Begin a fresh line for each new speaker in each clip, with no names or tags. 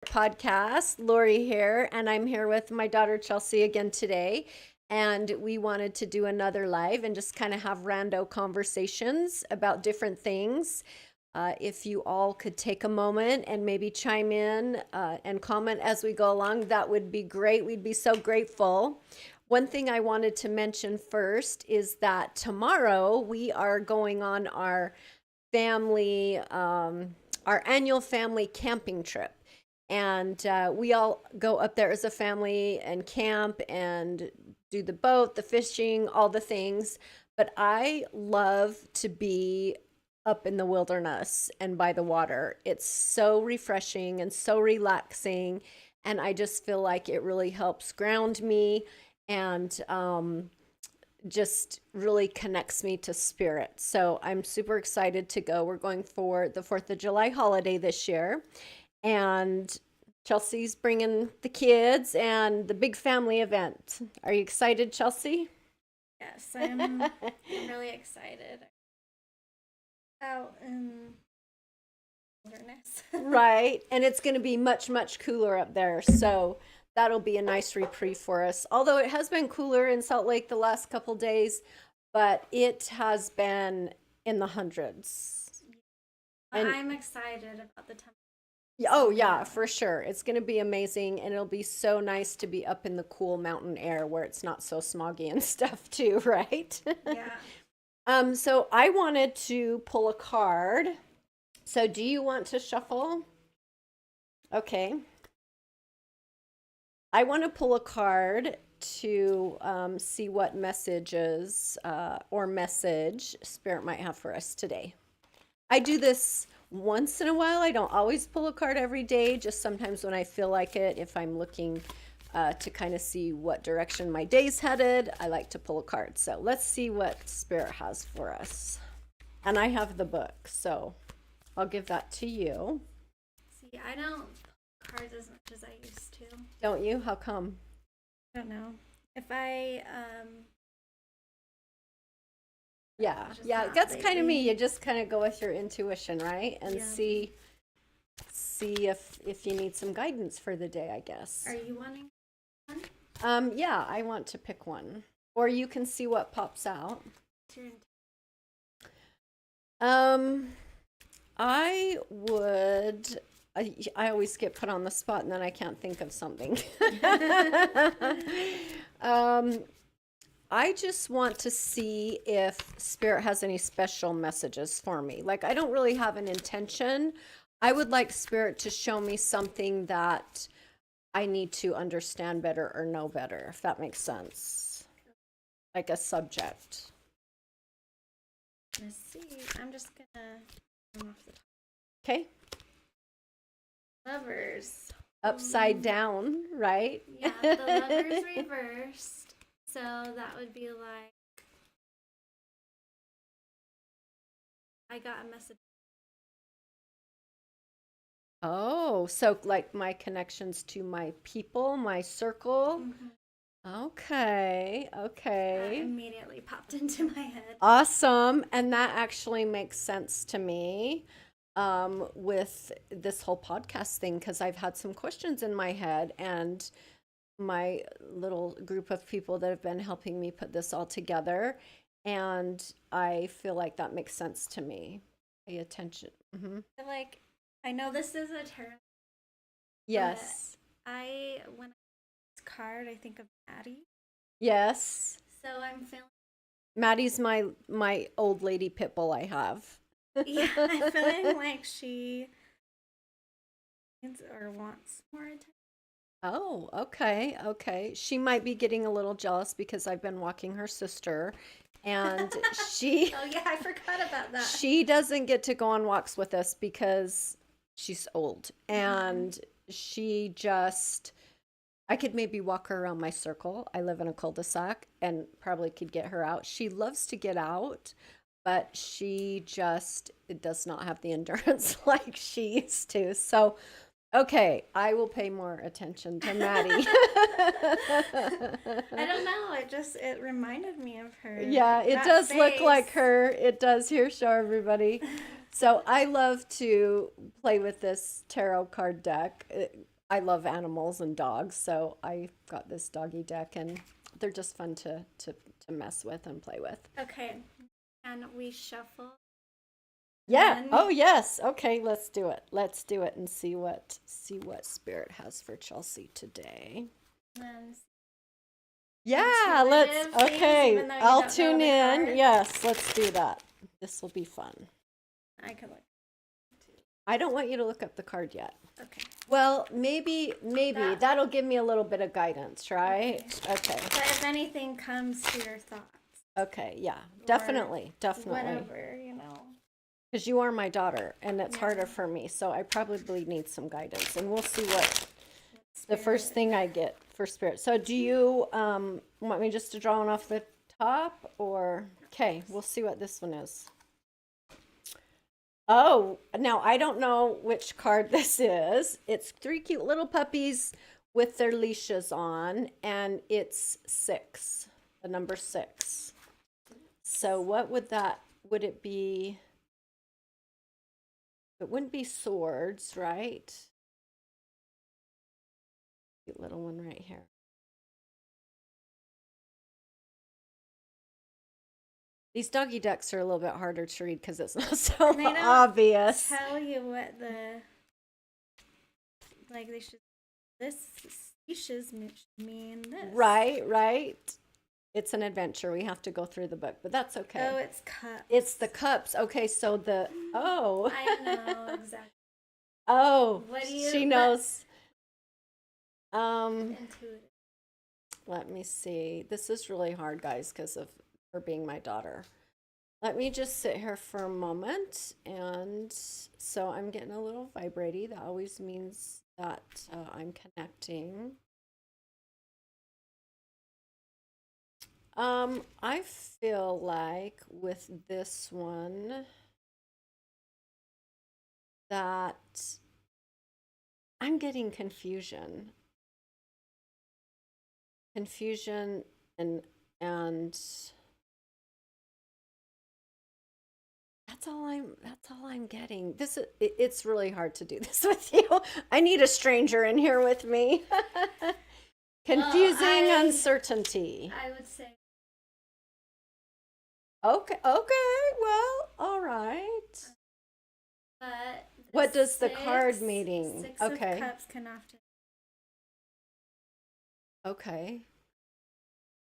Podcast. Lori here, and I'm here with my daughter Chelsea again today. And we wanted to do another live and just kind of have rando conversations about different things. If you all could take a moment and maybe chime in and comment as we go along, that would be great. We'd be so grateful. One thing I wanted to mention first is that tomorrow we are going on family, our annual family camping trip. And we all go up there as a family and camp and do the boat, the fishing, all the things. But I love to be up in the wilderness and by the water. It's so refreshing and so relaxing. And I just feel like it really helps ground me and just really connects me to spirit. So I'm super excited to go. We're going for the 4th of July holiday this year. And Chelsea's bringing the kids and the big family event. Are you excited, Chelsea?
Yes, I'm really excited. Out in wilderness.
Right. And it's going to be much, much cooler up there. So that'll be a nice reprieve for us. Although it has been cooler in Salt Lake the last couple days, but it has been in the hundreds.
And I'm excited about the temperature.
Oh, yeah, for sure. It's going to be amazing, and it'll be so nice to be up in the cool mountain air where it's not so smoggy and stuff too, right?
Yeah.
So I wanted to pull a card. So do you want to shuffle? Okay. I want to pull a card to see what messages or message Spirit might have for us today. I do this once in a while. I don't always pull a card every day, just sometimes when I feel like it. If I'm looking to kind of see what direction my day's headed, I like to pull a card. So let's see what Spirit has for us. And I have the book, so I'll give that to you.
See, I don't pull cards as much as I used to.
Don't you? How come?
I don't know. If I
Yeah,
just
yeah,
not
that's kind of me.
lately.
You just kind of go with your intuition, right? And
Yeah.
see if you need some guidance for the day, I guess.
Are you wanting one?
Yeah, I want to pick one. Or you can see what pops out.
What's your
Um, I would. I always get put on the spot and then I can't think of something. um, I just want to see if Spirit has any special messages for me. Like, I don't really have an intention. I would like Spirit to show me something that I need to understand better or know better, if that makes sense. Like a subject.
Let's see. I'm just gonna come off the top.
Okay?
Lovers.
Upside down, right?
Yeah, the lovers reversed. So that would be like I got a message.
Oh, so like my connections to my people, my circle. Okay,
That
okay.
immediately popped into my head.
Awesome. And that actually makes sense to me with this whole podcast thing because I've had some questions in my head and my little group of people that have been helping me put this all together. And I feel like that makes sense to me. Pay attention.
Like I know this is a term.
Yes.
When I this card, I think of Maddie.
Yes.
So I'm feeling
Maddie's my old lady pit bull I have.
yeah, I'm feeling like she needs or wants more attention.
Oh, okay, okay. She might be getting a little jealous because I've been walking her sister and she
Oh yeah, I forgot about that.
she doesn't get to go on walks with us because she's old and she just I could maybe walk her around my circle. I live in a cul-de-sac and probably could get her out. She loves to get out, but she just does not have the endurance like she used to. So, okay, I will pay more attention to Maddie.
I don't know. It reminded me of her.
Yeah,
Like,
it
that
does look like
face.
her. It does. Here, show everybody. So I love to play with this tarot card deck. I love animals and dogs, so I got this doggy deck, and they're just fun to mess with and play with.
Okay. And we shuffle.
Yeah.
Then
Oh, yes. Okay, let's do it. Let's do it and see what Spirit has for Chelsea today.
then
Yeah, let's.
intuitive things,
Okay,
even though you
I'll
don't know
tune
the
in.
card.
Yes, let's do that. This will be fun.
I could look.
I don't want you to look up the card yet.
Okay.
Well, maybe
That-
that'll give me a little bit of guidance, right? Okay.
But if anything comes to your thoughts,
Okay, yeah.
Or
Definitely.
whatever,
Because you are my daughter, and it's
Yeah.
harder for me, so I probably need some guidance, and we'll see what the
Spirit.
first thing I get for Spirit. So do you want me just to draw one off the top, or okay, we'll see what this one is. Oh, now I don't know which card this is. It's three cute little puppies with their leashes on, and it's 6, the number 6. So what would it be? It wouldn't be swords, right? Cute little one right here. These doggy ducks are a little bit harder to read because it's not so
And they don't
obvious.
tell you what they should. This leashes mean this.
Right. It's an adventure. We have to go through the book, but that's okay.
Oh, it's cup.
It's the cups. Okay, so
I know exactly.
Oh,
What do you-
she knows.
Intuitive.
Let me see. This is really hard, guys, because of her being my daughter. Let me just sit here for a moment. And so I'm getting a little vibraty. That always means that I'm connecting. I feel like with this one that I'm getting confusion. Confusion and that's all I'm getting. It's really hard to do this with you. I need a stranger in here with me. Confusing
I-
uncertainty.
I would say
Okay, well, all right.
but
What does the card
six-
meaning?
6
Okay.
of cups can often
Okay.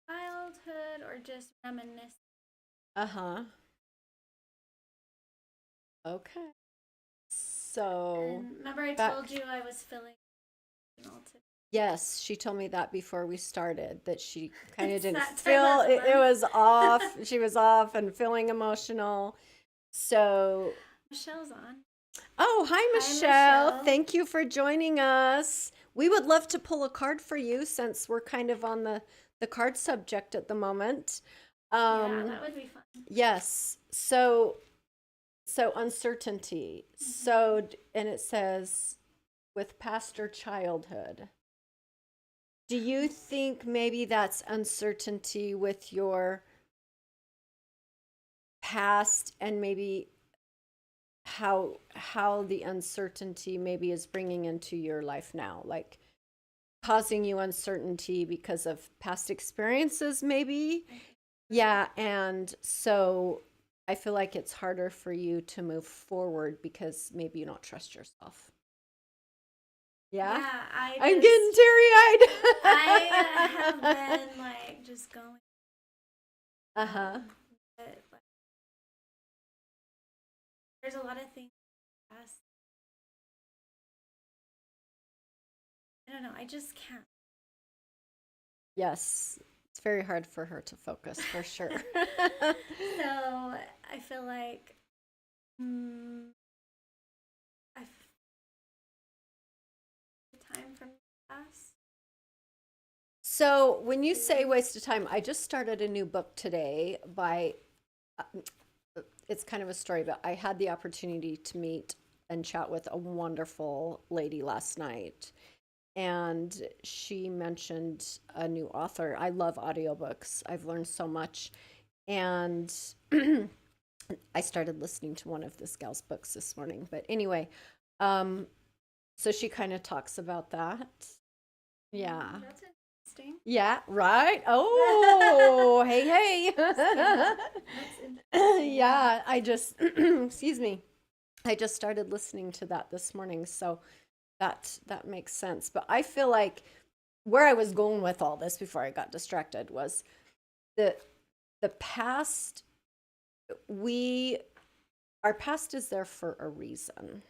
childhood or just reminisce.
Uh-huh. Okay. So,
And remember I
back-
told you I was feeling emotional today.
yes, she told me that before we started, that she kind of
It's
didn't
that time
feel
of the
it was
month.
off. She was off and feeling emotional. So,
Michelle's on.
oh, hi,
Hi,
Michelle.
Michelle.
Thank you for joining us. We would love to pull a card for you since we're kind of on the card subject at the moment.
Yeah, that would be fun.
Yes. So uncertainty. And it says with past or childhood. Do you think maybe that's uncertainty with your past and maybe how the uncertainty maybe is bringing into your life now, like causing you uncertainty because of past experiences maybe? Yeah, and so I feel like it's harder for you to move forward because maybe you don't trust yourself. Yeah? I'm getting teary-eyed.
I have been like just going.
Uh-huh.
But, like, there's a lot of things. I don't know. I just can't.
Yes. It's very hard for her to focus, for sure.
So I feel like I've time from the past.
So when you say waste of time, I just started a new book today by, it's kind of a story, but I had the opportunity to meet and chat with a wonderful lady last night. And she mentioned a new author. I love audiobooks. I've learned so much. And I started listening to one of this gal's books this morning. But anyway, So she kind of talks about that. Yeah.
That's interesting.
Yeah, right. Oh, hey, hey.
That's interesting.
Yeah, I just, excuse me. I just started listening to that this morning, so that makes sense. But I feel like where I was going with all this before I got distracted was the the past we our past is there for a reason,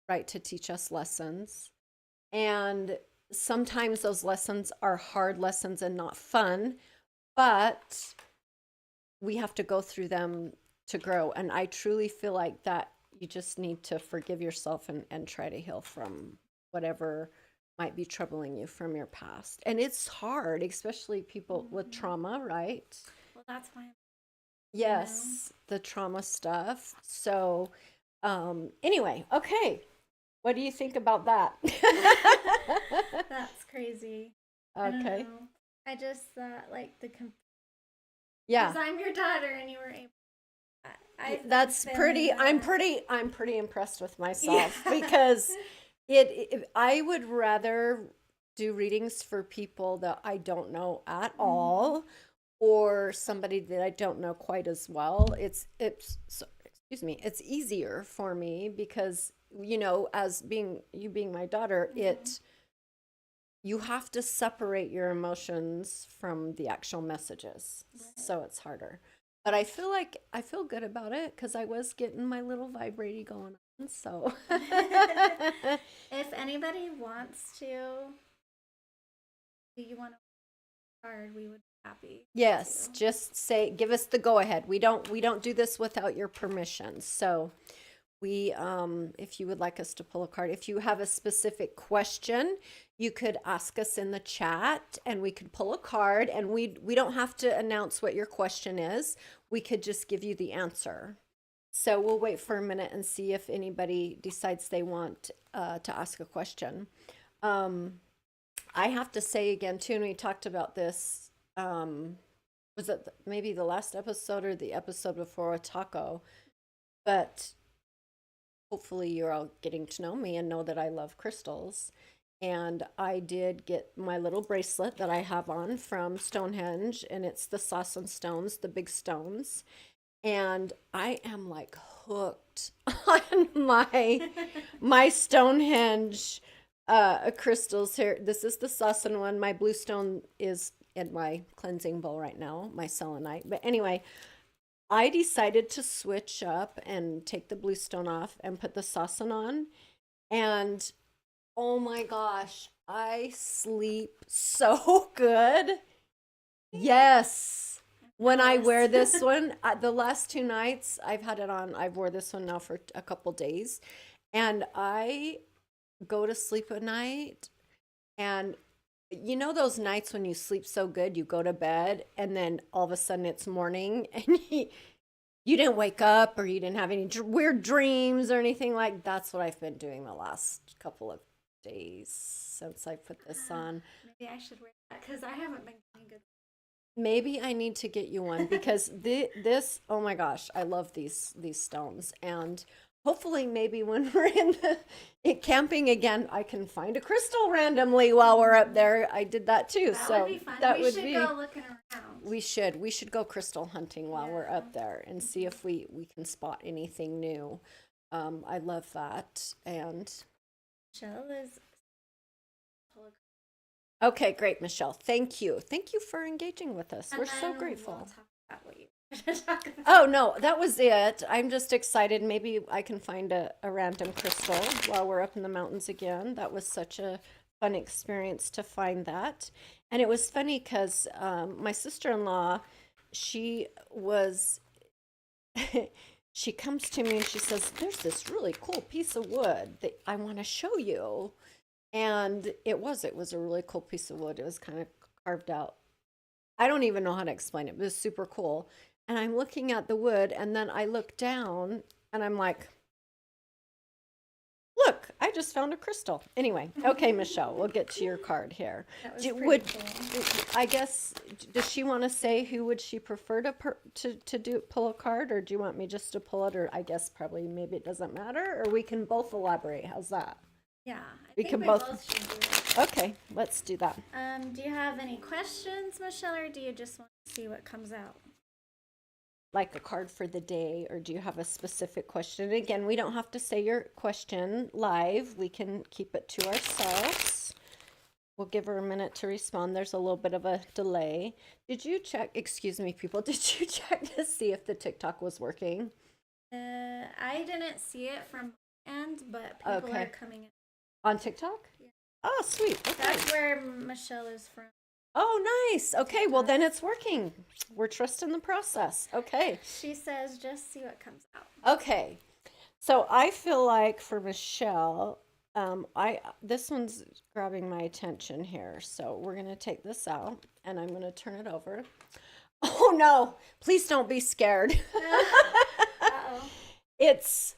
right? To teach us lessons. And sometimes those lessons are hard lessons and not fun, but we have to go through them to grow. And I truly feel like that you just need to forgive yourself and try to heal from whatever might be troubling you from your past. And it's hard, especially people with trauma, right?
Well, that's why.
Yes, the trauma stuff. So, anyway, okay. What do you think about that?
That's crazy. I don't
Okay.
know. I just thought like because
Yeah.
I'm your daughter and you were able.
That's
been
pretty
that.
I'm pretty impressed with myself
Yeah.
because I would rather do readings for people that I don't know at all or somebody that I don't know quite as well. It's so, excuse me, it's easier for me because as being my daughter, you have to separate your emotions from the actual messages.
Right.
So it's harder. But I feel good about it because I was getting my little vibrating going on. So
If anybody wants to, do you want a card? We would be happy.
yes,
to.
just give us the go ahead. We don't do this without your permission. So we if you would like us to pull a card, if you have a specific question, you could ask us in the chat and we could pull a card, and we don't have to announce what your question is. We could just give you the answer. So we'll wait for a minute and see if anybody decides they want to ask a question. I have to say again too, and we talked about this, was it maybe the last episode or the episode before a taco, but hopefully you're all getting to know me and know that I love crystals. And I did get my little bracelet that I have on from Stonehenge, and it's the Sasson stones, the big stones. And I am like hooked on my Stonehenge crystals here. This is the Sasson one. My blue stone is in my cleansing bowl right now, my selenite. But anyway, I decided to switch up and take the blue stone off and put the Sasson on. And oh my gosh, I sleep so good. Yes. When I wear this one, the last 2 nights I've had it on, I've wore this one now for a couple days, and I go to sleep at night, and those nights when you sleep so good, you go to bed, and then all of a sudden it's morning, and you didn't wake up or you didn't have any weird dreams or anything like. That's what I've been doing the last couple of days since I put this on.
Maybe I should wear that because I haven't been getting good.
Maybe I need to get you one because this, oh my gosh, I love these stones. And hopefully maybe when we're in camping again, I can find a crystal randomly while we're up there. I did that too.
That
So
would be fun.
that
We
would
should
be
go looking around.
we should go crystal hunting while we're
Yeah.
up there and see if we can spot anything new. I love that. And
Michelle is.
okay, great, Michelle. Thank you. Thank you for engaging with us.
And
We're so
then
grateful.
We'll talk about what you wanted to talk about.
Oh, no, that was it. I'm just excited. Maybe I can find a random crystal while we're up in the mountains again. That was such a fun experience to find that. And it was funny because my sister-in-law, she was, she comes to me and she says, there's this really cool piece of wood that I want to show you. And it was a really cool piece of wood. It was kind of carved out. I don't even know how to explain it, but it was super cool. And I'm looking at the wood, and then I look down and I'm like, Look, I just found a crystal. Anyway, okay, Michelle, we'll get to your card here.
That was
Do,
pretty
would
cool.
I guess does she want to say who would she prefer to do pull a card, or do you want me just to pull it, or I guess probably maybe it doesn't matter, or we can both elaborate. How's that?
Yeah, I
We
think
can
we
both-
both should do it.
Okay, let's do that.
Do you have any questions, Michelle, or do you just want to see what comes out?
Like a card for the day, or do you have a specific question? Again, we don't have to say your question live. We can keep it to ourselves. We'll give her a minute to respond. There's a little bit of a delay. Did you check, excuse me, people, did you check to see if the TikTok was working?
I didn't see it from my end, but people
Okay.
are coming in.
On TikTok?
Yeah.
Oh, sweet. Okay.
That's where Michelle is from.
Oh, nice. Okay, well, then it's working. We're trusting the process. Okay.
She says, just see what comes out.
Okay. So I feel like for Michelle, this one's grabbing my attention here. So we're gonna take this out and I'm gonna turn it over. Oh no, please don't be scared.
Uh-oh.
It's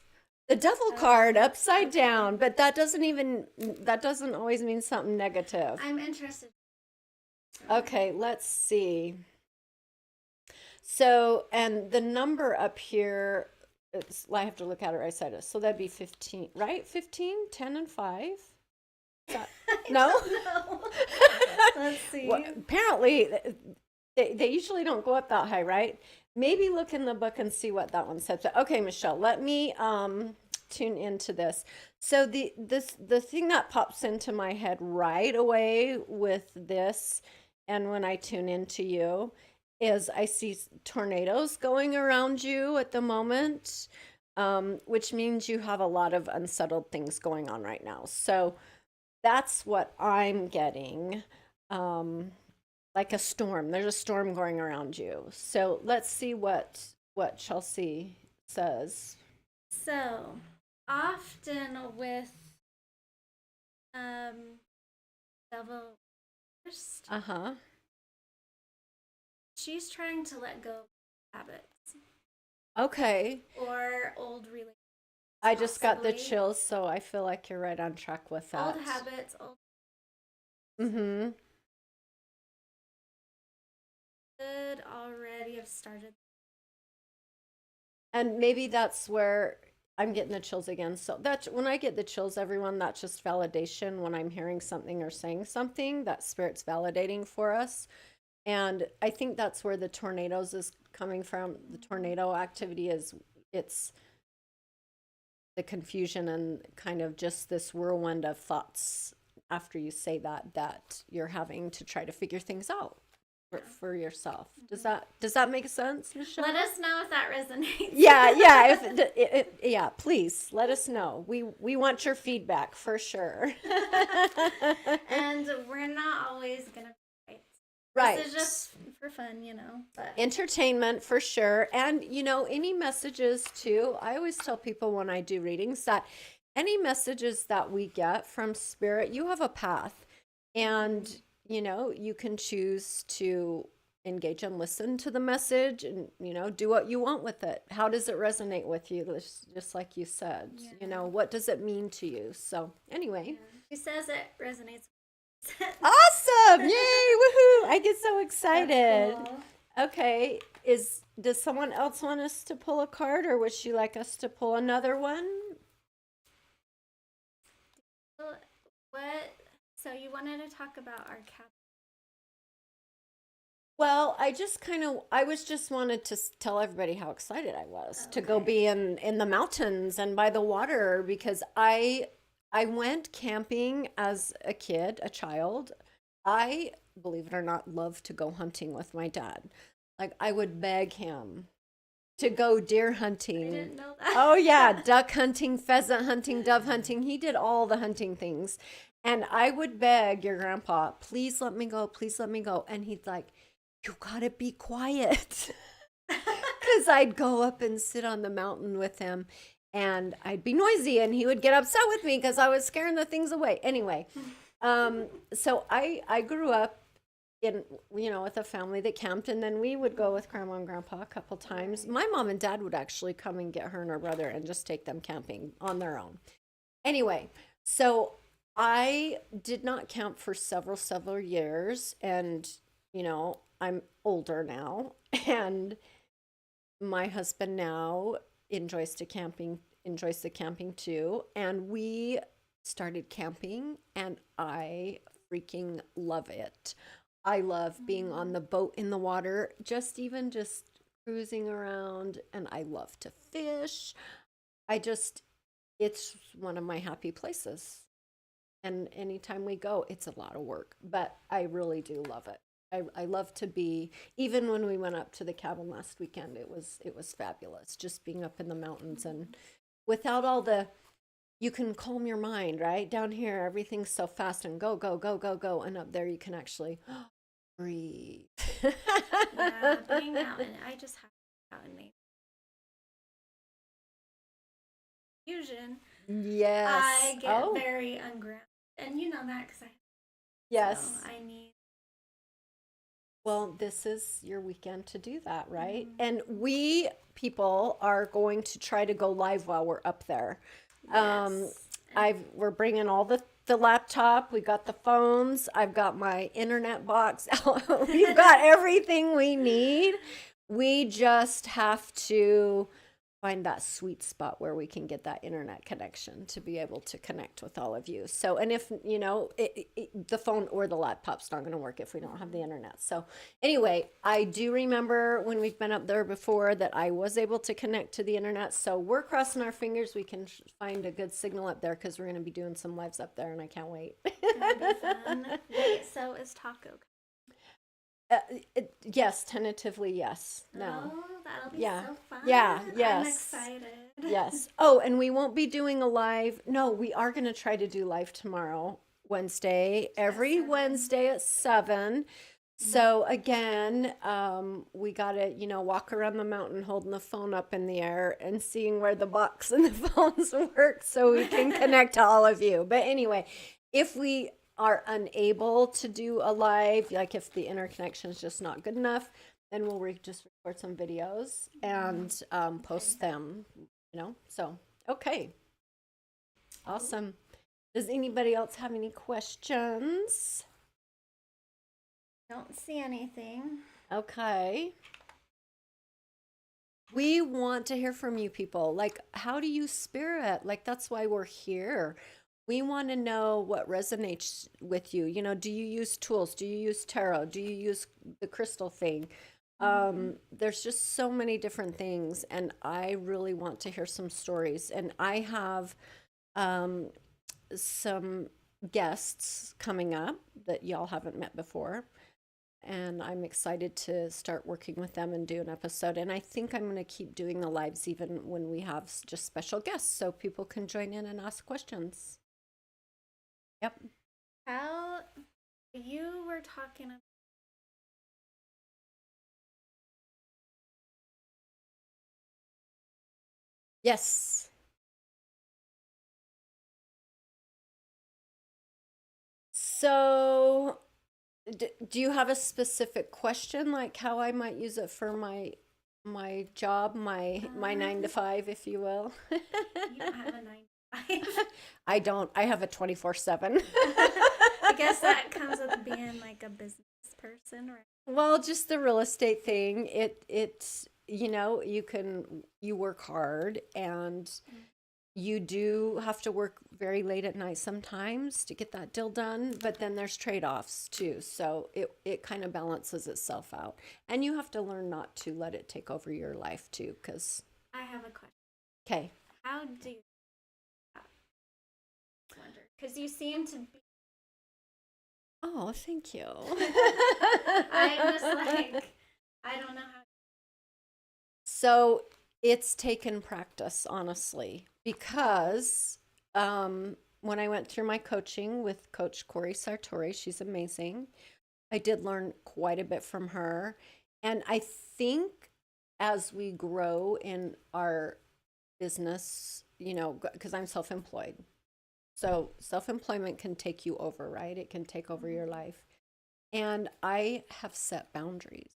the devil card upside down, but that doesn't always mean something negative.
I'm interested.
Okay, let's see. So, and the number up here, I have to look at it right side up. So that'd be 15, right? 15, 10, and 5? No?
No. Let's see.
Well, apparently, they usually don't go up that high, right? Maybe look in the book and see what that one says. Okay, Michelle, let me tune into this. So the thing that pops into my head right away with this, and when I tune into you, is I see tornadoes going around you at the moment, which means you have a lot of unsettled things going on right now. So that's what I'm getting. Like a storm. There's a storm going around you. So let's see what Chelsea says.
So, often with devil first,
Uh-huh.
she's trying to let go of habits
Okay.
or old relationships.
I just got the
possibly.
chills, so I feel like you're right on track with that.
Old habits, old
Mm-hmm.
could already have started.
And maybe that's where I'm getting the chills again. So that's when I get the chills, everyone, that's just validation when I'm hearing something or saying something, that spirit's validating for us. And I think that's where the tornadoes is coming from. The tornado activity it's the confusion and kind of just this whirlwind of thoughts after you say that you're having to try to figure things out for yourself. Does that make sense, Michelle?
Let us know if that resonates.
Yeah. Yeah, please let us know. We want your feedback for sure.
And we're not always gonna be right.
Right.
This is just for fun, you know. But
Entertainment for sure. And any messages too. I always tell people when I do readings that any messages that we get from spirit, you have a path. And you can choose to engage and listen to the message and, do what you want with it. How does it resonate with you? Just like you said,
Yeah.
what does it mean to you? So anyway,
she says it resonates.
awesome. Yay. Woohoo. I get so excited.
That's cool.
Okay. Does someone else want us to pull a card, or would she like us to pull another one?
What? So you wanted to talk about our cap?
Well, I was just wanted to tell everybody how excited I was to go
Okay.
be in the mountains and by the water, because I went camping as a child. I, believe it or not, love to go hunting with my dad. Like I would beg him to go deer
I
hunting.
didn't know that.
Oh yeah, duck hunting, pheasant hunting, dove hunting. He did all the hunting things. And I would beg your grandpa, please let me go, please let me go. And he'd like, you gotta be quiet. Because I'd go up and sit on the mountain with him and I'd be noisy and he would get upset with me because I was scaring the things away. Anyway, so I grew up with a family that camped, and then we would go with grandma and grandpa a couple times. My mom and dad would actually come and get her and her brother and just take them camping on their own. Anyway, so I did not camp for several years, and I'm older now, and my husband now enjoys the camping too, and we started camping, and I freaking love it. I love being on
Mm.
the boat in the water, just cruising around, and I love to fish. I just it's one of my happy places. And anytime we go, it's a lot of work, but I really do love it. I love to be, even when we went up to the cabin last weekend, it was fabulous just being up in the mountains and without all the you can calm your mind, right? Down here everything's so fast and go go go go go, and up there you can actually breathe.
Yeah, being out in I just have to be out in nature. Fusion,
Yes.
I get
Oh,
very ungrounded, and you know that because so
yes.
I need.
Well, this is your weekend to do that, right?
Mm,
And we people are going to try to go live while we're up there. Um,
yes, and
we're bringing all the laptop. We got the phones. I've got my internet box. We've got everything we need. We just have to find that sweet spot where we can get that internet connection to be able to connect with all of you. So, and if the phone or the laptop's not going to work if we don't have the internet. So, anyway, I do remember when we've been up there before that I was able to connect to the internet. So, we're crossing our fingers we can find a good signal up there because we're going to be doing some lives up there and I can't wait.
gonna be fun. Wait, so is taco?
Uh, yes, tentatively, yes. No.
Oh, that'll be
Yeah.
so fun.
Yeah,
I'm
yes.
excited.
Yes. Oh, and we won't be doing a live. No, we are going to try to do live tomorrow, Wednesday,
At
every
7.
Wednesday at 7. So again, we got to, walk around the mountain holding the phone up in the air and seeing where the box and the phones work so we can connect to all of you. But anyway, if we are unable to do a live, like if the interconnection is just not good enough, then we'll just record some videos and post them, So, okay, awesome. Does anybody else have any questions?
Don't see anything.
Okay. We want to hear from you people. Like, how do you spirit? Like, that's why we're here. We want to know what resonates with you. Do you use tools? Do you use tarot? Do you use the crystal thing? There's just so many different things, and I really want to hear some stories. And I have um, some guests coming up that y'all haven't met before. And I'm excited to start working with them and do an episode. And I think I'm going to keep doing the lives even when we have just special guests so people can join in and ask questions. Yep.
How you were talking about
Yes. So, do you have a specific question, like how I might use it for my job, my 9 to 5, if you will?
you don't have a 9 to 5.
I don't. I have a 24/7.
I guess that comes with being like a business person, right?
Well, just the real estate thing. It's you work hard and you do have to work very late at night sometimes to get that deal done, but then there's trade-offs too. So it kind of balances itself out. And you have to learn not to let it take over your life too, because
I have a question.
okay.
How do you wonder? Because you seem to be.
Oh, thank you.
I'm just like, I don't know how.
So it's taken practice, honestly, because when I went through my coaching with Coach Corey Sartori, she's amazing. I did learn quite a bit from her. And I think as we grow in our business, because I'm self employed. So self employment can take you over, right? It can take over your life. And I have set boundaries.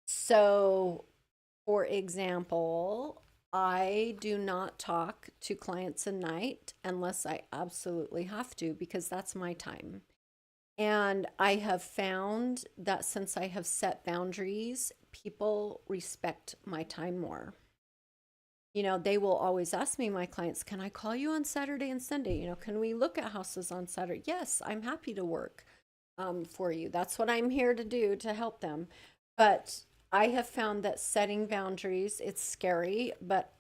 So, for example, I do not talk to clients at night unless I absolutely have to, because that's my time. And I have found that since I have set boundaries, people respect my time more. They will always ask me, my clients, can I call you on Saturday and Sunday? Can we look at houses on Saturday? Yes, I'm happy to work for you. That's what I'm here to do, to help them. But I have found that setting boundaries, it's scary, but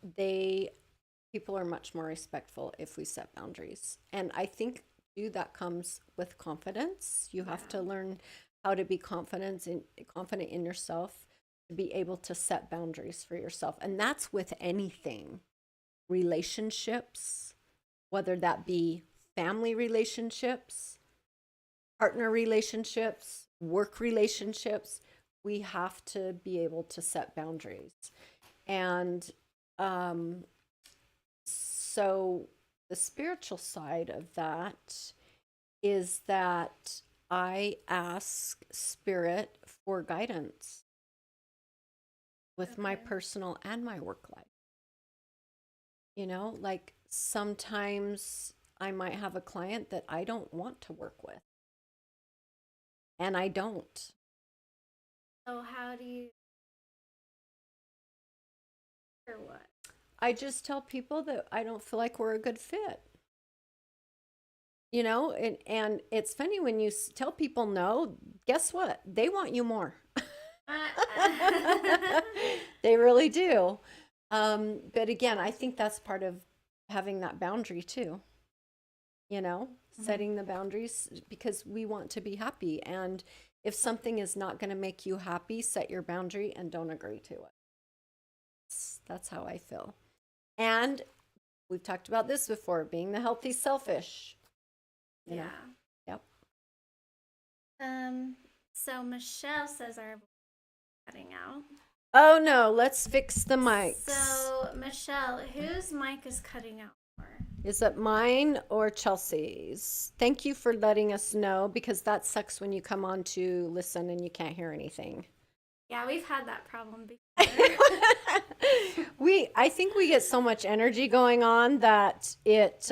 people are much more respectful if we set boundaries. And I think too that comes with confidence. You have to learn how to be confident in yourself, to be able to set boundaries for yourself. And that's with anything. Relationships, whether that be family relationships, partner relationships, work relationships, we have to be able to set boundaries. And so the spiritual side of that is that I ask Spirit for guidance with my personal and my work life. Like sometimes I might have a client that I don't want to work with, and I don't.
So how do you, or what?
I just tell people that I don't feel like we're a good fit. And it's funny when you tell people no, guess what? They want you more. They really do. But again, I think that's part of having that boundary too. Setting the boundaries, because we want to be happy. And if something is not going to make you happy, set your boundary and don't agree to it. That's how I feel. And we've talked about this before, being the healthy selfish.
Yeah.
Yep.
So Michelle says our cutting out.
Oh no, let's fix the mics.
So Michelle, whose mic is cutting out more?
Is it mine or Chelsea's? Thank you for letting us know, because that sucks when you come on to listen and you can't hear anything.
Yeah, we've had that problem before.
I think we get so much energy going on that it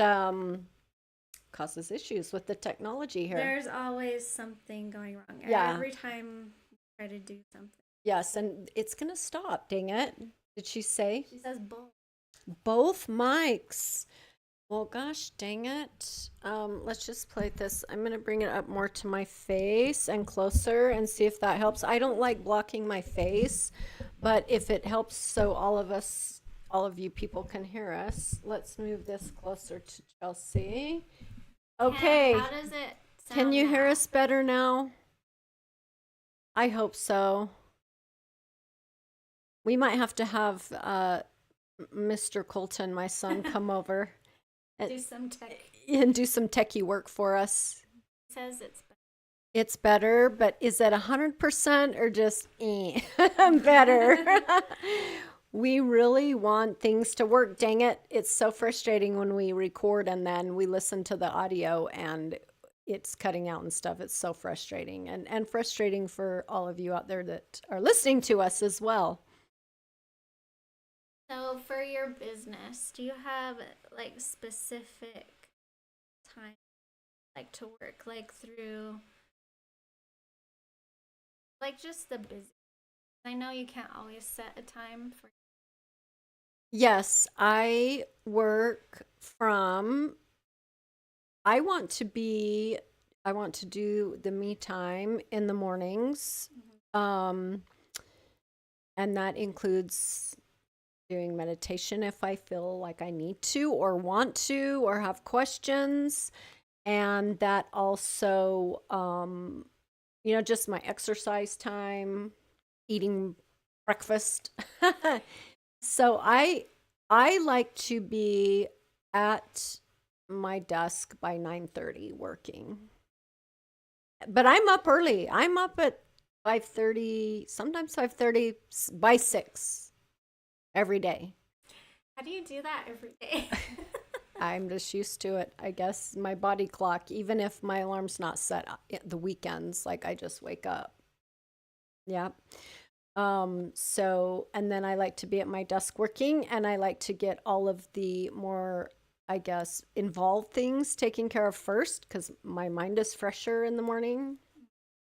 causes issues with the technology here.
There's always something going wrong.
Yeah.
Every time we try to do something.
Yes, and it's gonna stop. Dang it! Did she say?
She says both.
Both mics. Well, gosh, dang it. Let's just play this. I'm gonna bring it up more to my face and closer and see if that helps. I don't like blocking my face, but if it helps so all of you people can hear us, let's move this closer to Chelsea. Okay.
How does it sound
Can you hear
now?
us better now? I hope so. We might have to have Mr. Colton, my son, come over
Do some tech.
and do some techie work for us.
It says it's better.
It's better, but is it 100% or just better? We really want things to work. Dang it. It's so frustrating when we record and then we listen to the audio and it's cutting out and stuff. It's so frustrating, and frustrating for all of you out there that are listening to us as well.
So for your business, do you have like specific time like to work, like through like just the business? I know you can't always set a time for.
Yes, I work from, I want to do the me time in the mornings. And that includes doing meditation if I feel like I need to or want to or have questions. And that also, just my exercise time, eating breakfast. So I like to be at my desk by 9:30 working. But I'm up early. I'm up at 5:30, sometimes 5:30, by 6 every day.
How do you do that every day?
I'm just used to it, I guess. My body clock, even if my alarm's not set the weekends, like I just wake up. Yeah. So, and then I like to be at my desk working, and I like to get all of the more, I guess, involved things taken care of first because my mind is fresher in the morning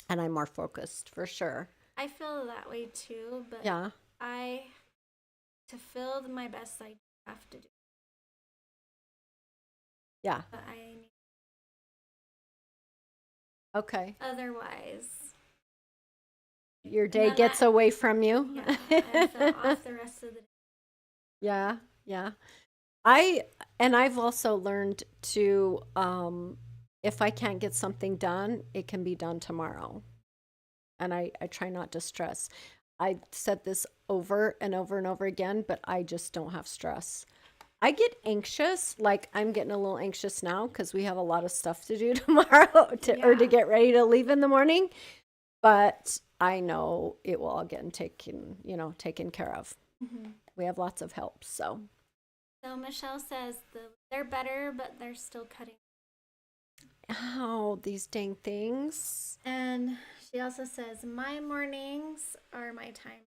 and I'm more focused for sure.
I feel that way too, but
Yeah.
I, to feel my best, I have to do.
Yeah.
But I need
Okay.
otherwise.
Your
And
day
then
gets away from you.
yeah, I feel off the rest of the day.
Yeah. Yeah. I and I've also learned to if I can't get something done, it can be done tomorrow. And I try not to stress. I said this over and over and over again, but I just don't have stress. I get anxious, like I'm getting a little anxious now because we have a lot of stuff to do tomorrow to
Yeah.
get ready to leave in the morning. But I know it will all get taken care of.
Mhm.
We have lots of help, so.
So Michelle says they're better, but they're still cutting.
Oh, these dang things.
And she also says, my mornings are my time.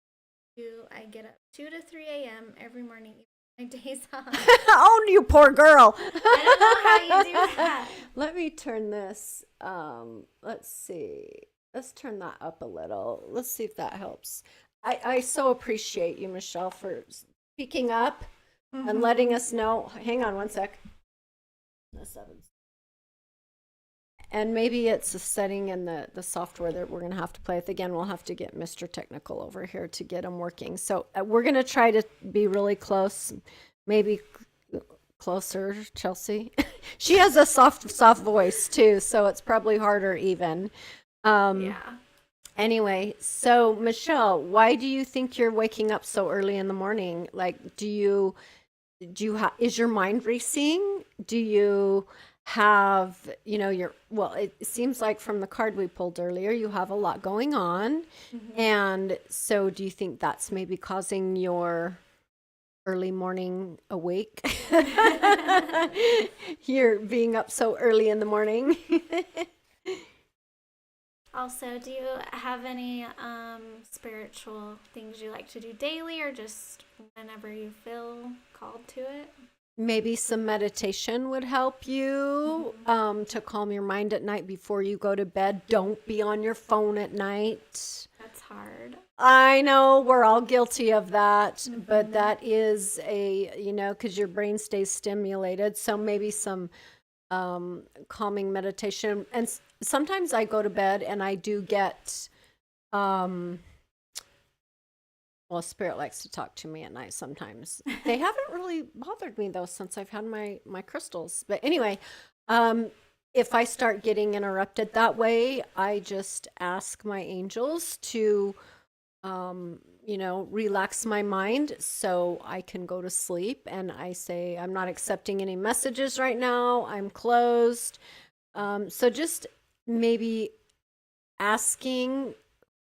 I get up 2 to 3 a.m. every morning, my days off.
Oh, you poor girl.
I don't know how you do that.
Let me turn this. Let's see. Let's turn that up a little. Let's see if that helps. I so appreciate you, Michelle, for speaking up and letting us know. Hang on one sec. The sevens. And maybe it's a setting in the software that we're going to have to play with. Again, we'll have to get Mr. Technical over here to get them working. So we're going to try to be really close, maybe closer, Chelsea. She has a soft voice too, so it's probably harder even.
Yeah.
Anyway, so Michelle, why do you think you're waking up so early in the morning? Like, is your mind racing? Do you have, it seems like from the card we pulled earlier, you have a lot going on. And so do you think that's maybe causing your early morning awake? You're being up so early in the morning.
Also, do you have any spiritual things you like to do daily or just whenever you feel called to it?
Maybe some meditation would help you to calm your mind at night before you go to bed. Don't be on your phone at night.
That's hard.
I know we're all guilty of that, but that is because your brain stays stimulated. So maybe some calming meditation. And sometimes I go to bed and I do get, well, Spirit likes to talk to me at night sometimes. They haven't really bothered me though since I've had my crystals. But anyway, if I start getting interrupted that way, I just ask my angels to relax my mind so I can go to sleep. And I say, I'm not accepting any messages right now. I'm closed. So just maybe asking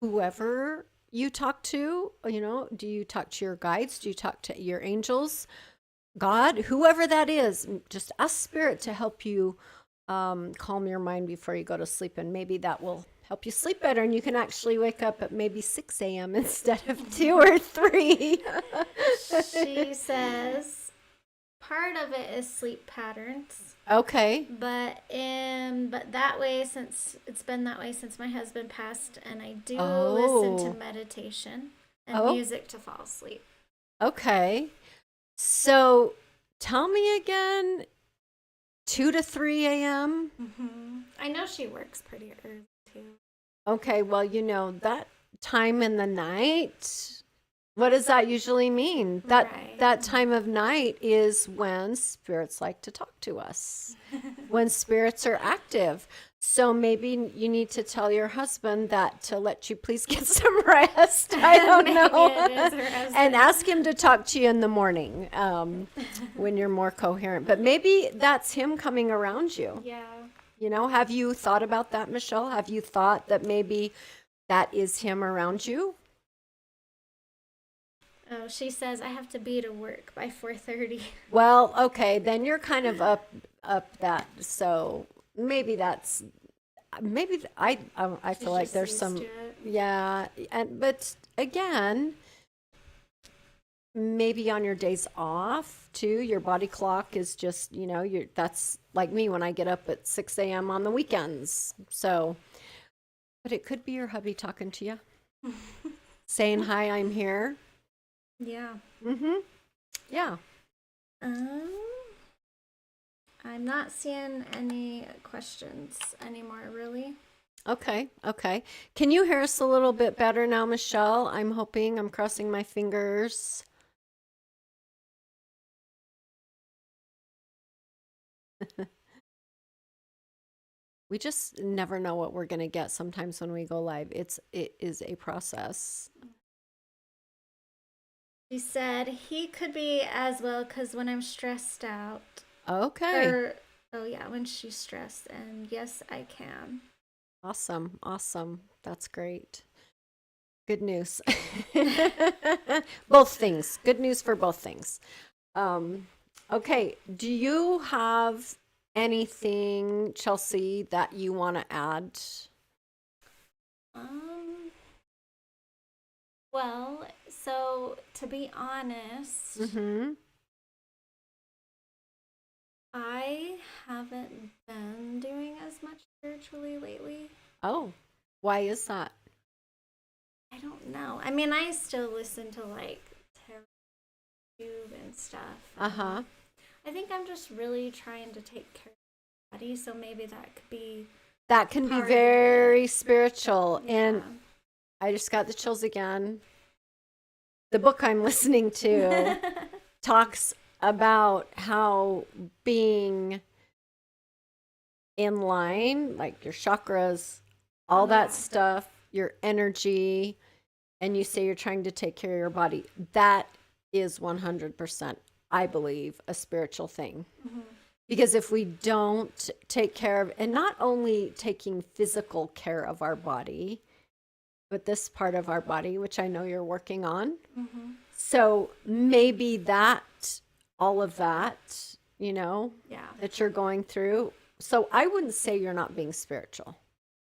whoever you talk to, do you talk to your guides? Do you talk to your angels? God, whoever that is, just ask Spirit to help you calm your mind before you go to sleep. And maybe that will help you sleep better, and you can actually wake up at maybe 6 a.m. instead of 2 or 3.
She says part of it is sleep patterns.
Okay.
But that way, since it's been that way since my husband passed, and I do
Oh.
listen to meditation and
Oh.
music to fall asleep.
Okay. So tell me again, 2 to 3 a.m.?
I know she works pretty early too.
Okay, well, that time in the night, what does that usually mean?
Right.
That time of night is when spirits like to talk to us, when spirits are active. So maybe you need to tell your husband that to let you please get some rest. I don't
Maybe
know.
it is her husband.
And ask him to talk to you in the morning when you're more coherent. But maybe that's him coming around you.
Yeah.
Have you thought about that, Michelle? Have you thought that maybe that is him around you?
Oh, she says I have to be to work by 4:30.
Well, okay, then you're kind of up that. So maybe I feel
She's
like
just
there's
used
some
to it.
Yeah, and but again, maybe on your days off too, your body clock is just, you're that's like me when I get up at 6 a.m. on the weekends. So, but it could be your hubby talking to you, saying, "Hi, I'm here."
Yeah.
Mm-hmm. Yeah.
Um, I'm not seeing any questions anymore, really.
Okay. Okay. Can you hear us a little bit better now, Michelle? I'm hoping. I'm crossing my fingers. We just never know what we're going to get sometimes when we go live. It is a process.
She said he could be as well because when I'm stressed out,
Okay.
or oh yeah, when she's stressed, and yes, I can.
Awesome. Awesome. That's great. Good news. Both things. Good news for both things. Um, okay. Do you have anything, Chelsea, that you want to add?
Um, well, so to be honest,
Mm-hmm.
I haven't been doing as much spiritually lately.
Oh, why is that?
I don't know. I mean, I still listen to like tarot tube and stuff.
Uh-huh.
I think I'm just really trying to take care of my body, so maybe that could be
That can be
part of
very
it.
spiritual. And
Yeah.
I just got the chills again. The book I'm listening to talks about how being in line, like your chakras, all
Oh,
that
yeah.
stuff, your energy, and you say you're trying to take care of your body, that is 100%, I believe, a spiritual thing.
Mhm.
Because if we don't take care of, and not only taking physical care of our body, but this part of our body, which I know you're working on.
Mhm.
So maybe that, all of that,
Yeah.
that you're going through. So I wouldn't say you're not being spiritual.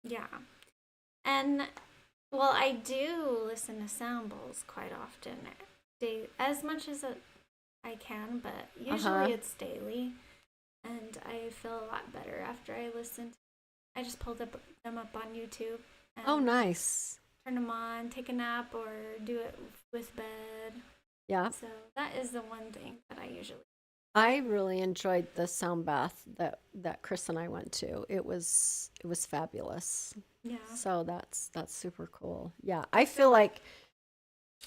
Yeah. And well, I do listen to sound bowls quite often, as much as I can, but
Uh-huh.
usually it's daily, and I feel a lot better after I listen. I just pulled them up on YouTube and
Oh, nice.
turn them on, take a nap, or do it with bed.
Yeah.
So that is the one thing that I usually.
I really enjoyed the sound bath that Chris and I went to. It was fabulous.
Yeah.
So that's super cool. Yeah. I feel like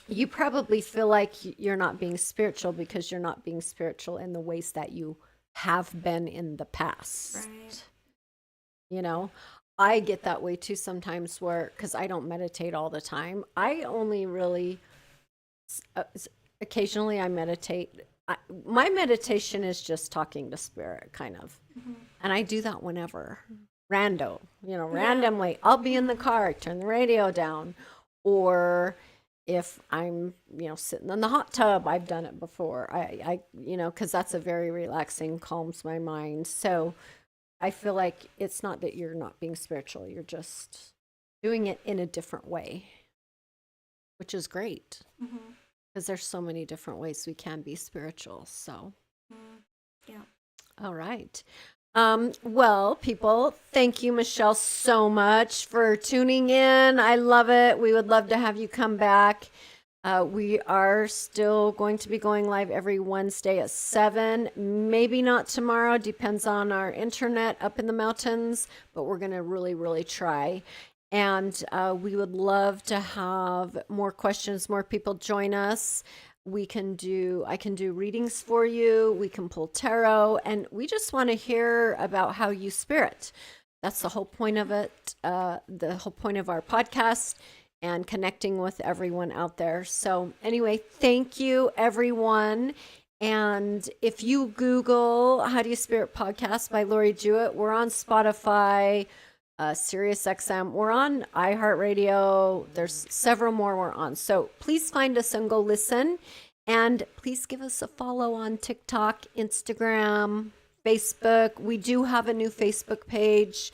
you probably feel like you're not being spiritual because you're not being spiritual in the ways that you have been in the past.
Right.
You know, I get that way too sometimes where, because I don't meditate all the time, I only really, occasionally I meditate. My meditation is just talking to spirit, kind of.
Mhm.
And I do that whenever,
Yeah.
randomly. I'll be in the car, turn the radio down, or if I'm, sitting in the hot tub, I've done it before. Because that's a very relaxing, calms my mind. So I feel like it's not that you're not being spiritual, you're just doing it in a different way, which is great
Mhm.
because there's so many different ways we can be spiritual. So,
Mhm. Yeah.
all right. Well, people, thank you, Michelle, so much for tuning in. I love it. We would love to have you come back. We are still going to be going live every Wednesday at 7. Maybe not tomorrow, depends on our internet up in the mountains, but we're going to really, really try. And we would love to have more questions, more people join us. I can do readings for you. We can pull tarot, and we just want to hear about how you spirit. That's the whole point of it, the whole point of our podcast and connecting with everyone out there. So, anyway, thank you, everyone. And if you Google How Do You Spirit Podcast by Lori Jewett, we're on Spotify, SiriusXM, we're on iHeartRadio. There's several more we're on. So please find us and go listen. And please give us a follow on TikTok, Instagram, Facebook. We do have a new Facebook page.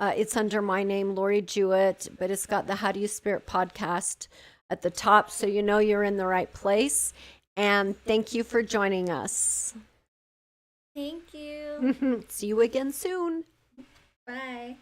It's under my name, Lori Jewett, but it's got the How Do You Spirit podcast at the top, so you know you're in the right place. And thank you for joining us.
Thank you.
See you again soon.
Bye.